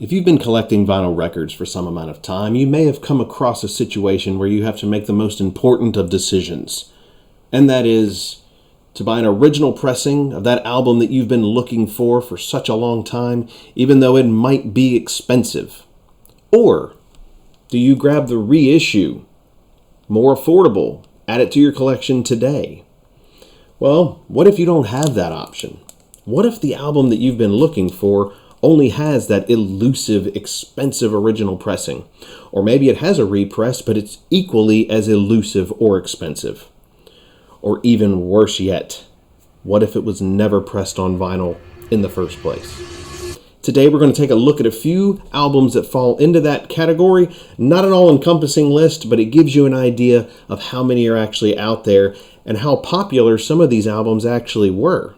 If you've been collecting vinyl records for some amount of time, you may have come across a situation where you have to make the most important of decisions. And that is to buy an original pressing of that album that you've been looking for such a long time, even though it might be expensive. Or do you grab the reissue, more affordable, add it to your collection today? Well, what if you don't have that option? What if the album that you've been looking for only has that elusive, expensive original pressing? Or maybe it has a repress, but it's equally as elusive or expensive. Or even worse yet, what if it was never pressed on vinyl in the first place? Today we're going to take a look at a few albums that fall into that category. Not an all-encompassing list, but it gives you an idea of how many are actually out there and how popular some of these albums actually were.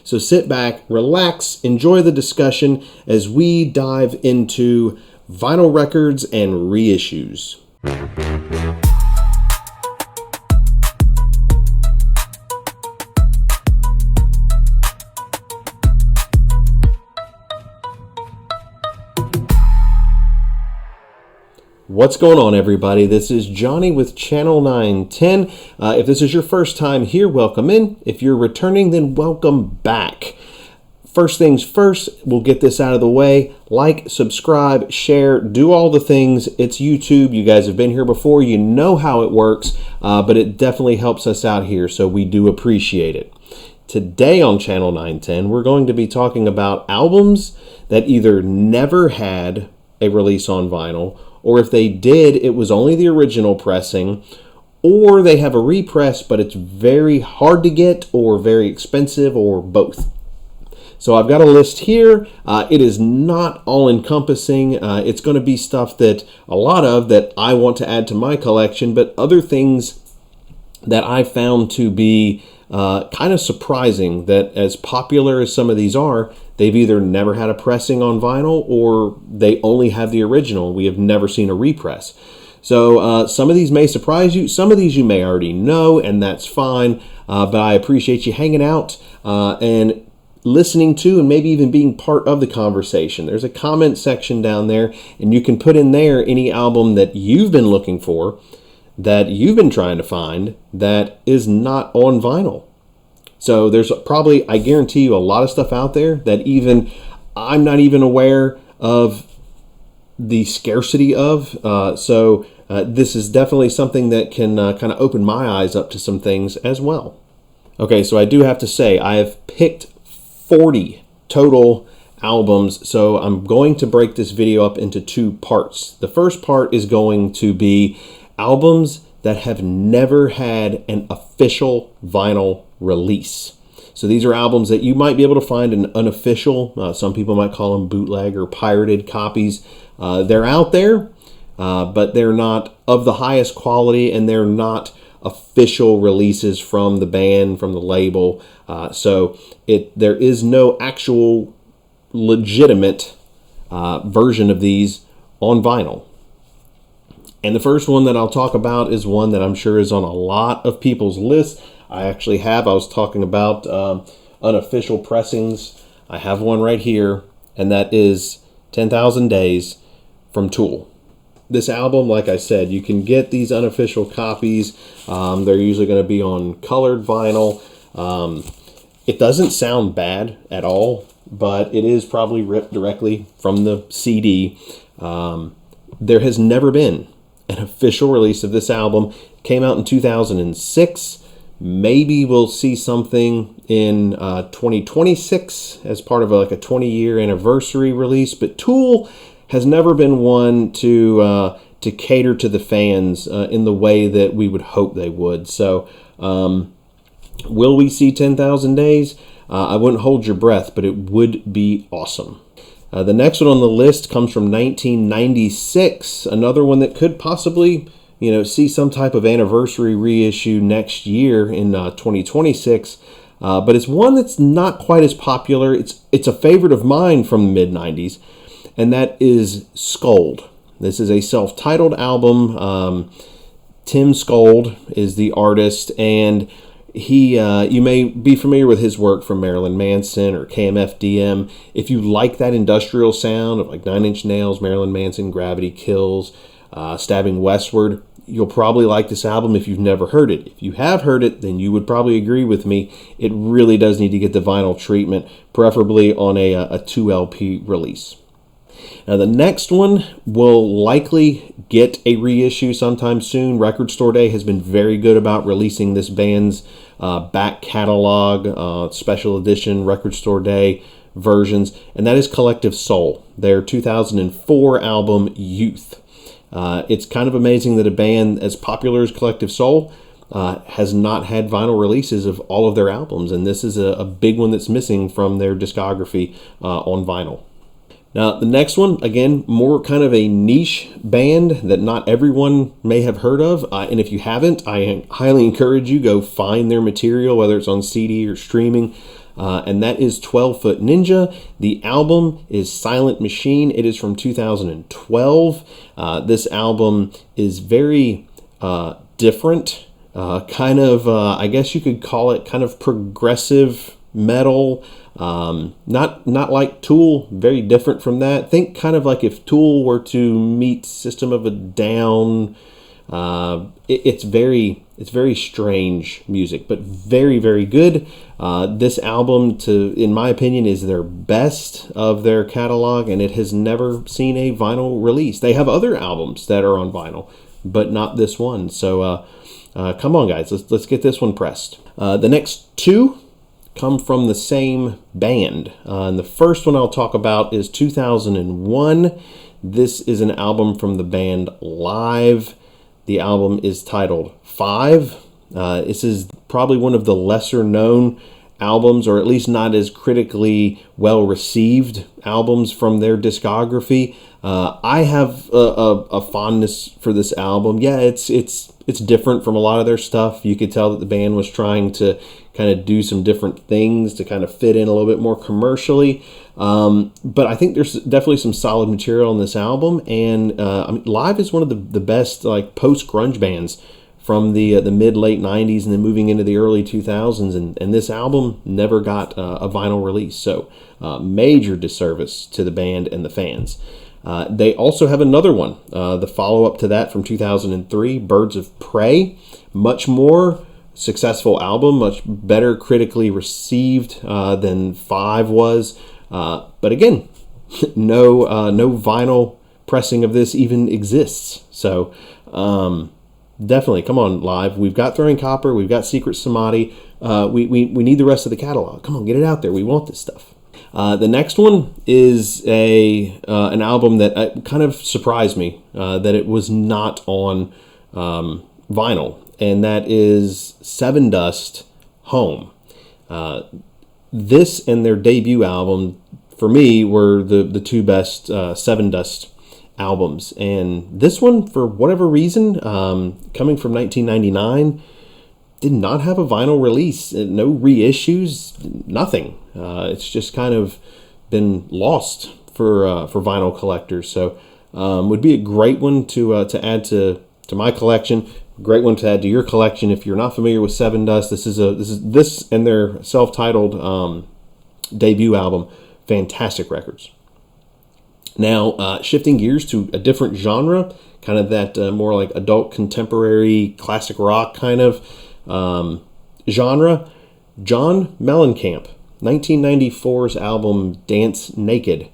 So sit back, relax, enjoy the discussion as we dive into vinyl records and reissues. What's going on, everybody? This is Johnny with Channel 910. If this is your first time here, welcome in. If you're returning, then welcome back. First things first, we'll get this out of the way. Like, subscribe, share, do all the things. It's YouTube. You guys have been here before. You know how it works, but it definitely helps us out here, so we do appreciate it. Today on Channel 910, we're going to be talking about albums that either never had a release on vinyl, or if they did, it was only the original pressing, or they have a repress, but it's very hard to get or very expensive or both. So I've got a list here. It is not all-encompassing. It's going to be stuff that a lot of that I want to add to my collection, but other things that I found to be kind of surprising that as popular as some of these are, they've either never had a pressing on vinyl or they only have the original. We have never seen a repress. So some of these may surprise you. Some of these you may already know, and that's fine. But I appreciate you hanging out and listening to and maybe even being part of the conversation. There's a comment section down there, and you can put in there any album that you've been looking for, that you've been trying to find, that is not on vinyl. So there's probably, I guarantee you, a lot of stuff out there that even I'm not even aware of the scarcity of. So this is definitely something that can kind of open my eyes up to some things as well. Okay, so I do have to say, I have picked 40 total albums, so I'm going to break this video up into two parts. The first part is going to be albums that have never had an official vinyl release. So these are albums that you might be able to find in unofficial, some people might call them bootleg or pirated copies. They're out there, but they're not of the highest quality, and they're not official releases from the band, from the label. So there is no actual legitimate version of these on vinyl. And the first one that I'll talk about is one that I'm sure is on a lot of people's lists. I was talking about unofficial pressings. I have one right here, and that is 10,000 Days from Tool. This album, like I said, you can get these unofficial copies. They're usually going to be on colored vinyl. It doesn't sound bad at all, but it is probably ripped directly from the CD. There has never been an official release of this album. It came out in 2006. Maybe we'll see something in 2026 as part of a 20-year anniversary release. But Tool has never been one to cater to the fans in the way that we would hope they would. So will we see 10,000 Days? I wouldn't hold your breath, but it would be awesome. The next one on the list comes from 1996, another one that could possibly, see some type of anniversary reissue next year in 2026. But it's one that's not quite as popular. It's a favorite of mine from the mid-90s, and that is Scold. This is a self-titled album. Tim Scold is the artist, and You may be familiar with his work from Marilyn Manson or KMFDM. If you like that industrial sound of like Nine Inch Nails, Marilyn Manson, Gravity Kills, Stabbing Westward, you'll probably like this album if you've never heard it. If you have heard it, then you would probably agree with me. It really does need to get the vinyl treatment, preferably on a 2LP release. Now, the next one will likely get a reissue sometime soon. Record Store Day has been very good about releasing this band's back catalog, special edition Record Store Day versions, and that is Collective Soul, their 2004 album Youth. It's kind of amazing that a band as popular as Collective Soul has not had vinyl releases of all of their albums, and this is a big one that's missing from their discography on vinyl. Now, the next one, again, more kind of a niche band that not everyone may have heard of. And if you haven't, I highly encourage you go find their material, whether it's on CD or streaming. And that is 12 Foot Ninja. The album is Silent Machine. It is from 2012. This album is very different. I guess you could call it kind of progressive metal. Not like Tool, very different from that. Think kind of like if Tool were to meet System of a Down. It's very strange music, but very, very good. This album, in my opinion, is their best of their catalog, and it has never seen a vinyl release. They have other albums that are on vinyl, but not this one. So come on, guys, let's get this one pressed. The next two come from the same band. And the first one I'll talk about is 2001. This is an album from the band Live. The album is titled 5. This is probably one of the lesser known albums, or at least not as critically well received albums from their discography. I have a fondness for this album. Yeah, it's different from a lot of their stuff. You could tell that the band was trying to kind of do some different things to kind of fit in a little bit more commercially. But I think there's definitely some solid material on this album. And Live is one of the best like post-grunge bands from the mid-late 90s and then moving into the early 2000s. And this album never got a vinyl release. So major disservice to the band and the fans. They also have another one, the follow-up to that from 2003, Birds of Prey. Much more successful album, much better critically received than 5 was. But again, no vinyl pressing of this even exists. So definitely, come on, Live. We've got Throwing Copper, we've got Secret Samadhi. We need the rest of the catalog. Come on, get it out there. We want this stuff. The next one is an album that kind of surprised me that it was not on vinyl, and that is Seven Dust Home. This and their debut album, for me, were the two best Seven Dust albums. And this one, for whatever reason, coming from 1999, did not have a vinyl release. No reissues, nothing. It's just kind of been lost for vinyl collectors. So would be a great one to add to my collection. Great one to add to your collection. If you're not familiar with Seven Dust, this and their self-titled debut album, fantastic records. Now, shifting gears to a different genre, kind of that more like adult contemporary classic rock kind of genre. John Mellencamp, 1994's album Dance Naked.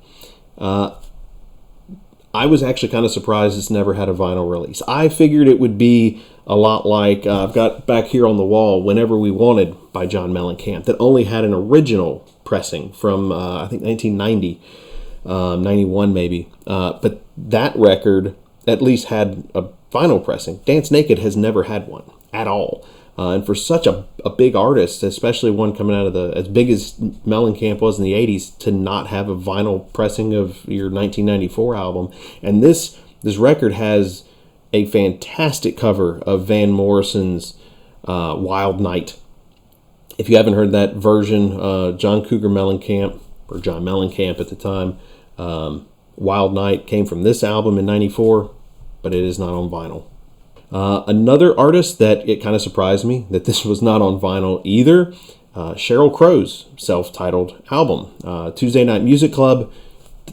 I was actually kind of surprised it's never had a vinyl release. I figured it would be a lot like I've got back here on the wall Whenever We Wanted by John Mellencamp, that only had an original pressing from I think 1990, 91 maybe. But that record at least had a vinyl pressing. Dance Naked has never had one at all. And for such a big artist, especially one coming out of as big as Mellencamp was in the 80s, to not have a vinyl pressing of your 1994 album. And this record has a fantastic cover of Van Morrison's Wild Night. If you haven't heard that version, John Mellencamp at the time, Wild Night came from this album in 94, but it is not on vinyl. Another artist that it kind of surprised me that this was not on vinyl either, Sheryl Crow's self-titled album. Tuesday Night Music Club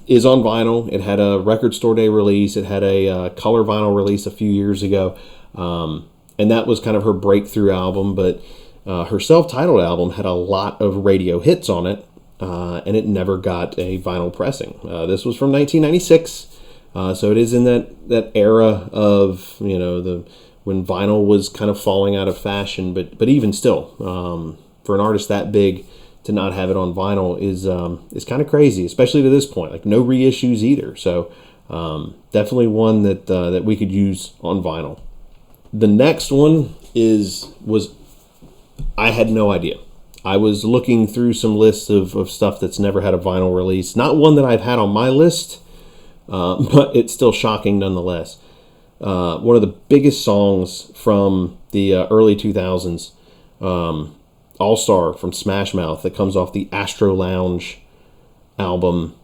is on vinyl. It had a record store day release. It had a color vinyl release a few years ago. And that was kind of her breakthrough album. But her self-titled album had a lot of radio hits on it. And it never got a vinyl pressing. This was from 1996. So it is in that era of, when vinyl was kind of falling out of fashion. But even still, for an artist that big to not have it on vinyl is kind of crazy, especially to this point. Like no reissues either. So definitely one that we could use on vinyl. The next one was I had no idea. I was looking through some lists of stuff that's never had a vinyl release. Not one that I've had on my list, but it's still shocking nonetheless. One of the biggest songs from the early 2000s, All-Star from Smash Mouth, that comes off the Astro Lounge album,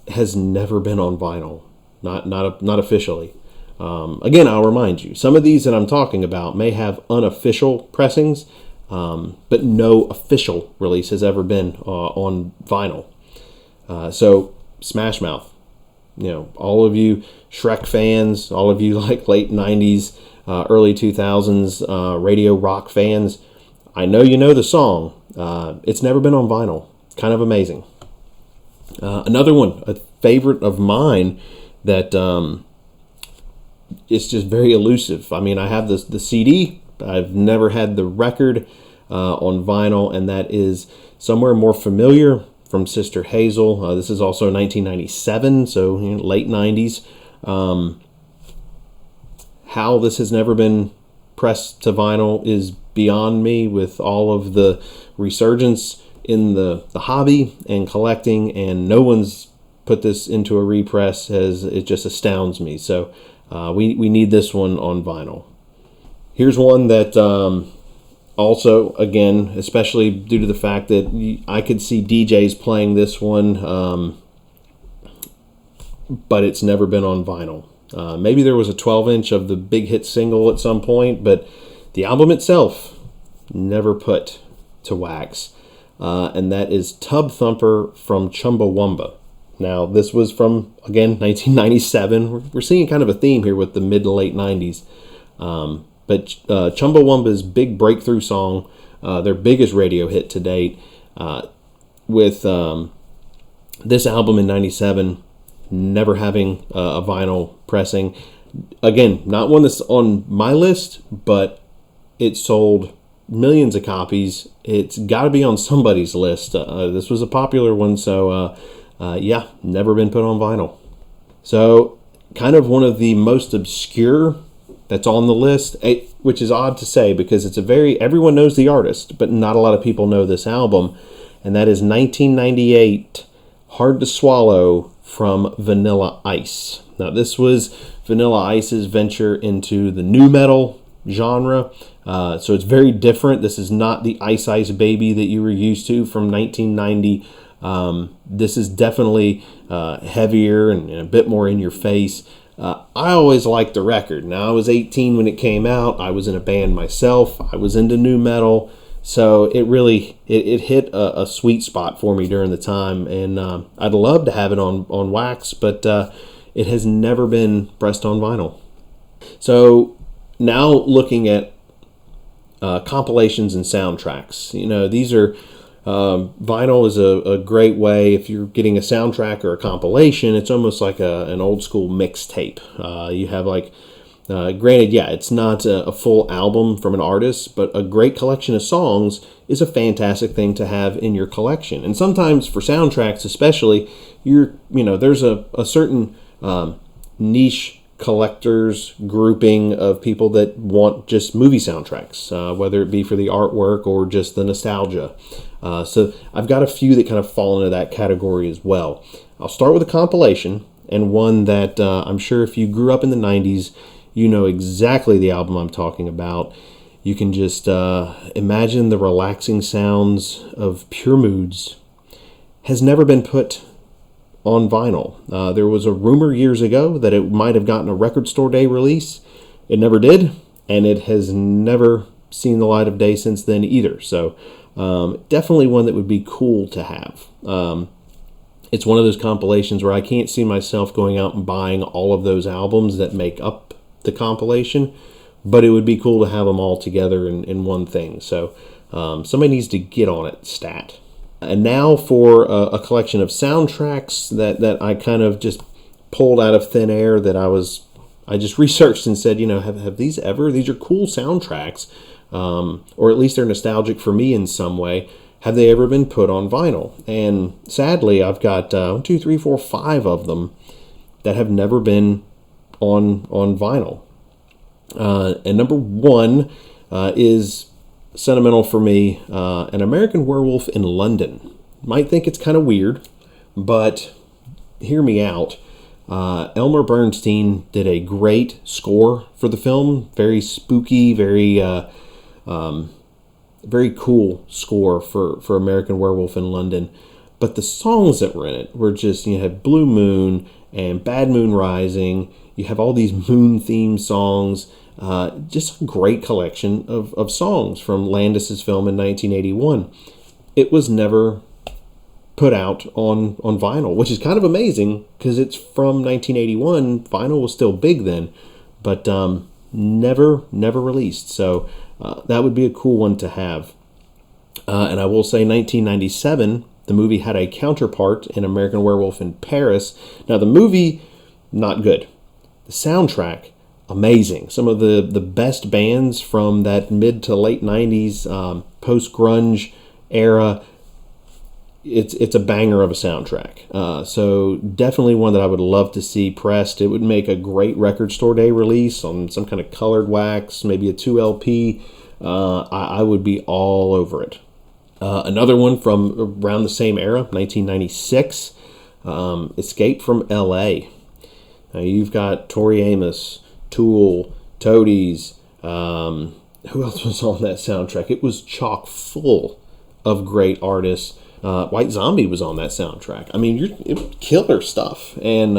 has never been on vinyl. Not officially. Again, I'll remind you, some of these that I'm talking about may have unofficial pressings, but no official release has ever been on vinyl. So Smash Mouth, all of you Shrek fans, all of you like late 90s, early 2000s radio rock fans, I know you know the song. It's never been on vinyl. Kind of amazing. Another one, a favorite of mine that it's just very elusive. I mean, I have the CD. I've never had the record on vinyl, and that is Somewhere More Familiar from Sister Hazel. This is also 1997, so late 90s. How this has never been pressed to vinyl is beyond me, with all of the resurgence in the hobby and collecting, and no one's put this into a repress. It just astounds me. So we need this one on vinyl. Here's one that also, again, especially due to the fact that I could see DJs playing this one, but it's never been on vinyl. Maybe there was a 12-inch of the big hit single at some point, but the album itself never put to wax. And that is Tub Thumper from Chumbawamba. Now, this was from, again, 1997. We're seeing kind of a theme here with the mid to late 90s. But Chumbawamba's big breakthrough song, their biggest radio hit to date, with this album in 97 never having a vinyl pressing. Again, not one that's on my list, but it sold millions of copies. It's got to be on somebody's list. This was a popular one, so yeah, never been put on vinyl. So kind of one of the most obscure that's on the list, which is odd to say because it's everyone knows the artist, but not a lot of people know this album, and that is 1998, Hard to Swallow from Vanilla Ice. Now, this was Vanilla Ice's venture into the nu metal genre, so it's very different. This is not the Ice Ice Baby that you were used to from 1990. This is definitely heavier and a bit more in your face. I always liked the record. Now, I was 18 when it came out. I was in a band myself. I was into nu metal. So it really it hit a sweet spot for me during the time. And I'd love to have it on wax, but it has never been pressed on vinyl. So now looking at compilations and soundtracks. These are... vinyl is a great way if you're getting a soundtrack or a compilation. It's almost like an old school mixtape. You have granted, yeah, it's not a full album from an artist, but a great collection of songs is a fantastic thing to have in your collection. And sometimes for soundtracks, especially, there's a certain niche collectors grouping of people that want just movie soundtracks, whether it be for the artwork or just the nostalgia. So I've got a few that kind of fall into that category as well. I'll start with a compilation, and one that I'm sure if you grew up in the 90s, you know exactly the album I'm talking about. You can just imagine the relaxing sounds of Pure Moods. Has never been put on vinyl. There was a rumor years ago that it might have gotten a record store day release, It never did, and it has never seen the light of day since then either. So definitely one that would be cool to have. It's one of those compilations where I can't see myself going out and buying all of those albums that make up the compilation, but it would be cool to have them all together in one thing. So somebody needs to get on it, stat. And now for a collection of soundtracks that I kind of just pulled out of thin air that I just researched and said, have these are cool soundtracks, or at least they're nostalgic for me in some way. Have they ever been put on vinyl? And sadly, I've got 1, 2, 3, 4, 5 of them that have never been on vinyl. And number 1 is sentimental for me, An American Werewolf in London. Might think it's kind of weird, but hear me out. Elmer Bernstein did a great score for the film. Very spooky, very cool score for American Werewolf in London. But the songs that were in it were just, you had Blue Moon and Bad Moon Rising. You have all these moon themed songs. Just a great collection of songs from Landis's film in 1981. It was never put out on vinyl, which is kind of amazing because it's from 1981. Vinyl was still big then, but never released. So that would be a cool one to have. And I will say 1997, the movie had a counterpart in American Werewolf in Paris. Now the movie, not good. The soundtrack, amazing. Some of the best bands from that mid to late 90s post-grunge era. It's a banger of a soundtrack. So definitely one that I would love to see pressed. It would make a great record store day release on some kind of colored wax, maybe a 2LP. I would be all over it. Another one from around the same era, 1996, Escape from L.A. Now you've got Tori Amos, Tool, Toadies. Who else was on that soundtrack? It was chock full of great artists. White Zombie was on that soundtrack. I mean, it killer stuff, and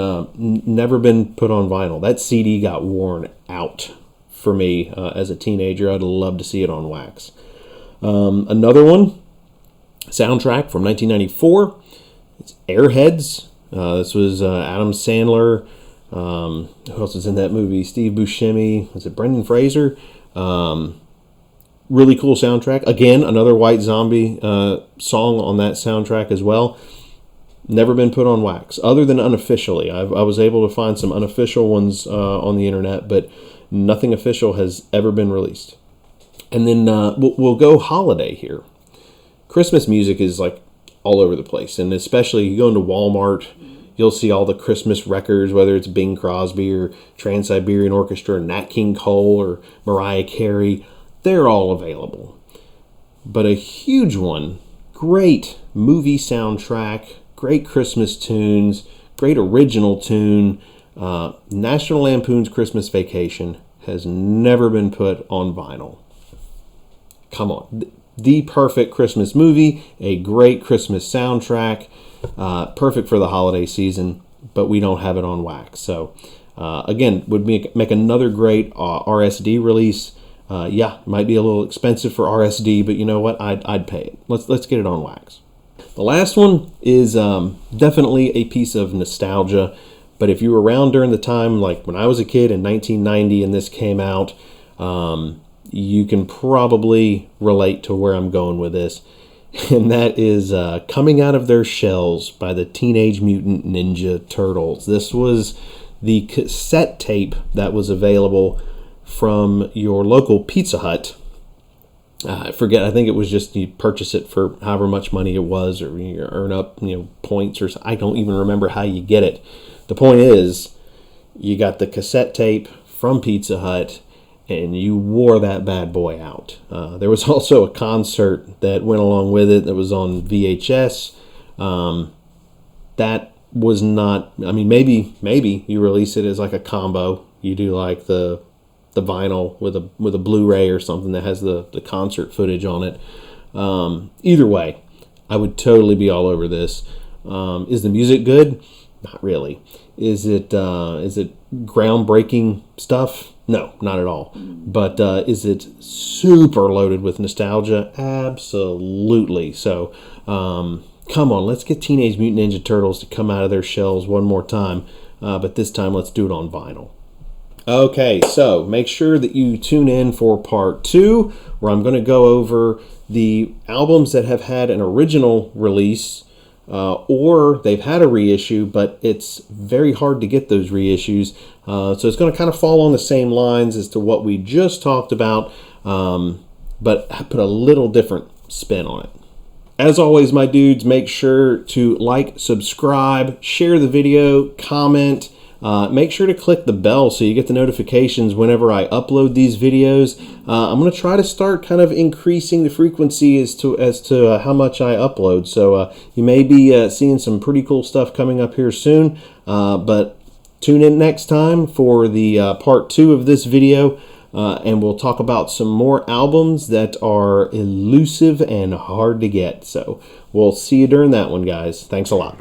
never been put on vinyl. That CD got worn out for me as a teenager. I'd love to see it on wax. Another one, soundtrack from 1994. It's Airheads. This was Adam Sandler. Who else was in that movie? Steve Buscemi. Was it Brendan Fraser? Really cool soundtrack. Again, another White Zombie song on that soundtrack as well. Never been put on wax, other than unofficially. I was able to find some unofficial ones on the internet, but nothing official has ever been released. And then we'll go holiday here. Christmas music is like all over the place, and especially you go into Walmart, you'll see all the Christmas records, whether it's Bing Crosby or Trans-Siberian Orchestra, or Nat King Cole or Mariah Carey. They're all available. But a huge one, great movie soundtrack, great Christmas tunes, great original tune, National Lampoon's Christmas Vacation has never been put on vinyl. Come on. The perfect Christmas movie, a great Christmas soundtrack, perfect for the holiday season, but we don't have it on wax. So, again, would make another great RSD release. Might be a little expensive for RSD, but you know what? I'd pay it. Let's get it on wax. The last one is definitely a piece of nostalgia, but if you were around during the time, like when I was a kid in 1990 and this came out, you can probably relate to where I'm going with this. And that is Coming Out of Their Shells by the Teenage Mutant Ninja Turtles. This was the cassette tape that was available from your local Pizza Hut. I forget, I think it was just you purchase it for however much money it was, or you earn up points, or I don't even remember how you get it. The point is, you got the cassette tape from Pizza Hut, and you wore that bad boy out. There was also a concert that went along with it that was on VHS. That was not, I mean, maybe you release it as like a combo. You do like the vinyl with a Blu-ray or something that has the concert footage on it. Either way, I would totally be all over this. Is the music good? Not really. Is it groundbreaking stuff? No, not at all. But is it super loaded with nostalgia? Absolutely. So come on, let's get Teenage Mutant Ninja Turtles to come out of their shells one more time. But this time, let's do it on vinyl. Okay, so make sure that you tune in for part 2, where I'm going to go over the albums that have had an original release, or they've had a reissue, but it's very hard to get those reissues. So it's going to kind of fall on the same lines as to what we just talked about, but put a little different spin on it. As always, my dudes, make sure to like, subscribe, share the video, comment. Make sure to click the bell so you get the notifications whenever I upload these videos. I'm going to try to start kind of increasing the frequency as to how much I upload. So you may be seeing some pretty cool stuff coming up here soon. But tune in next time for the part 2 of this video. And we'll talk about some more albums that are elusive and hard to get. So we'll see you during that one, guys. Thanks a lot.